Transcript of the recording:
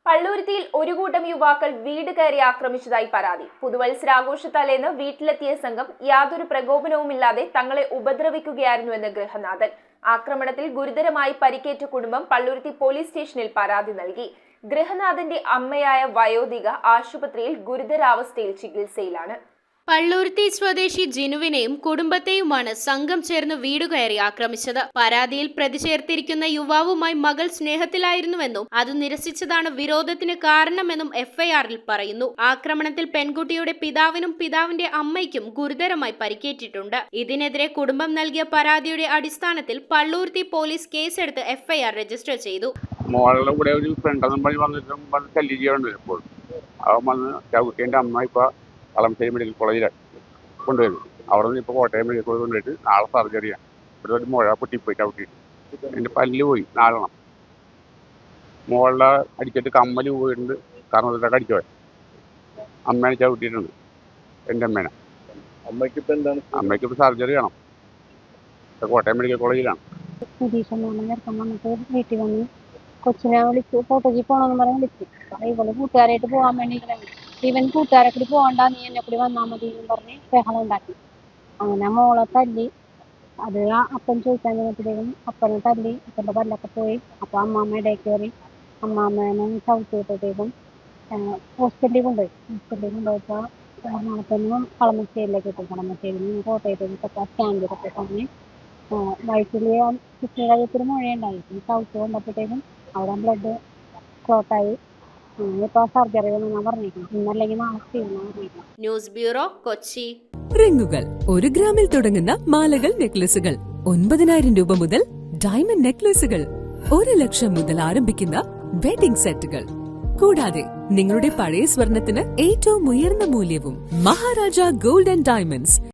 പള്ളുരുത്തിയിൽ ഒരു കൂട്ടം യുവാക്കൾ വീട് കയറി ആക്രമിച്ചതായി പരാതി. പുതുവത്സരാഘോഷത്തലേന്ന് വീട്ടിലെത്തിയ സംഘം യാതൊരു പ്രകോപനവുമില്ലാതെ തങ്ങളെ ഉപദ്രവിക്കുകയായിരുന്നുവെന്ന് ഗൃഹനാഥൻ. ആക്രമണത്തിൽ ഗുരുതരമായി പരിക്കേറ്റ കുടുംബം പള്ളുരുത്തി പോലീസ് സ്റ്റേഷനിൽ പരാതി നൽകി. ഗൃഹനാഥന്റെ അമ്മയായ വയോധിക ആശുപത്രിയിൽ ഗുരുതരാവസ്ഥയിൽ ചികിത്സയിലാണ്. പള്ളുരുത്തി സ്വദേശി ജിനുവിനെയും കുടുംബത്തെയുമാണ് സംഘം ചേർന്ന് വീടുകയറി ആക്രമിച്ചത്. പരാതിയിൽ പ്രതി ചേർത്തിരിക്കുന്ന യുവാവുമായി മകൾ സ്നേഹത്തിലായിരുന്നുവെന്നും അത് നിരസിച്ചതാണ് വിരോധത്തിന് കാരണമെന്നും എഫ്ഐആറിൽ പറയുന്നു. ആക്രമണത്തിൽ പെൺകുട്ടിയുടെ പിതാവിനും പിതാവിന്റെ അമ്മയ്ക്കും ഗുരുതരമായി പരിക്കേറ്റിട്ടുണ്ട്. ഇതിനെതിരെ കുടുംബം നൽകിയ പരാതിയുടെ അടിസ്ഥാനത്തിൽ പള്ളുരുത്തി പോലീസ് കേസെടുത്ത് എഫ്ഐആർ രജിസ്റ്റർ ചെയ്തു. മോളുടെ കൂടെ ഒരു ഫ്രണ്ടെന്നും പറഞ്ഞ് വന്നിട്ട് ശല്യം ചെയ്യുന്നുണ്ട്. ഇപ്പോൾ അവൻ വന്ന് ചവിട്ടിൻ്റെ അമ്മ ഇപ്പോൾ കളമശ്ശേരി മെഡിക്കൽ കോളേജിലാണ് കൊണ്ടുവരുന്നത്. അവിടെ നിന്ന് ഇപ്പോൾ കോട്ടയം മെഡിക്കൽ കോളേജ് കൊണ്ടുപോയിട്ട് നാളെ സർജറിയാണ്. ഇവിടെ ഒരു മുഴ പൊട്ടിപ്പോയി ചവിട്ടിയിട്ട് എൻ്റെ പല്ല് പോയി 4 എണ്ണം. മോളുടെ അടിച്ചിട്ട് കമ്മല് പോയിട്ടുണ്ട്. കർണത്തിലൊക്കെ അടിച്ചു പോയി. അമ്മേനെ ചവിട്ടിയിട്ടുണ്ട്, എൻ്റെ അമ്മേനെ. അമ്മയ്ക്കിപ്പോൾ സർജറി വേണം. കോട്ടയം മെഡിക്കൽ കോളേജിലാണ്. വീട്ടിൽ വന്ന് കൊച്ചിനെ വിളിച്ചു, ഫോട്ടോയ്ക്ക് പോകണമെന്ന് പറഞ്ഞ് വിളിച്ചു. ഇവള് കൂട്ടുകാരായിട്ട് പോകാൻ വേണ്ടി ഇവൻ കൂട്ടുകാരെ കൂടി പോകണ്ട, നീ എന്നെ കൂടി വന്നാൽ മതി എന്ന് പറഞ്ഞ് ബഹളം ഉണ്ടാക്കി. അങ്ങനെ മോളെ തല്ലി. അത് അപ്പൻ ചോദിക്കാൻ ചെന്നപ്പോഴേക്കും അപ്പനെ തല്ലി. അപ്പൻ്റെ പല്ലൊക്കെ പോയി. അപ്പോൾ അമ്മാമ്മ ഇടയിൽ കയറി അമ്മാമ്മേനെ ചവിട്ടിയിട്ടേക്കും ഹോസ്പിറ്റലിൽ കൊണ്ടുപോയപ്പോൾ എറണാകുളത്തുനിന്നും കളമശ്ശേരിയിലേക്ക് എത്തും. കളമശ്ശേരിയിൽ നിന്ന് കോട്ടയത്തേക്കൊക്കെ സ്റ്റാൻഡിലൊക്കെ പറഞ്ഞ് വയറ്റിൽ കുട്ടിയുടെ കാര്യത്തിൽ മുഴയുണ്ടായി. ചവിട്ട് കൊണ്ടപ്പോഴത്തേക്കും അവിടെ ബ്ലഡ് ക്ലോട്ടായി. ഇപ്പോൾ സർജറി ഞാൻ പറഞ്ഞേക്കണം. ഇന്നല്ലെങ്കിൽ നാളെ ചെയ്യുന്ന പറഞ്ഞേക്കണം. News bureau, Kochi. റിങ്ങുകൾ 1 ഗ്രാമിൽ തുടങ്ങുന്ന മാലകൾ, നെക്ലസുകൾ 9,000 രൂപ മുതൽ ഡയമണ്ട് നെക്ലസുകൾ 1 ലക്ഷം മുതൽ ആരംഭിക്കുന്ന വെഡിംഗ് സെറ്റുകൾ. കൂടാതെ നിങ്ങളുടെ പഴയ സ്വർണത്തിന് ഏറ്റവും ഉയർന്ന മൂല്യവും. Maharaja gold and diamonds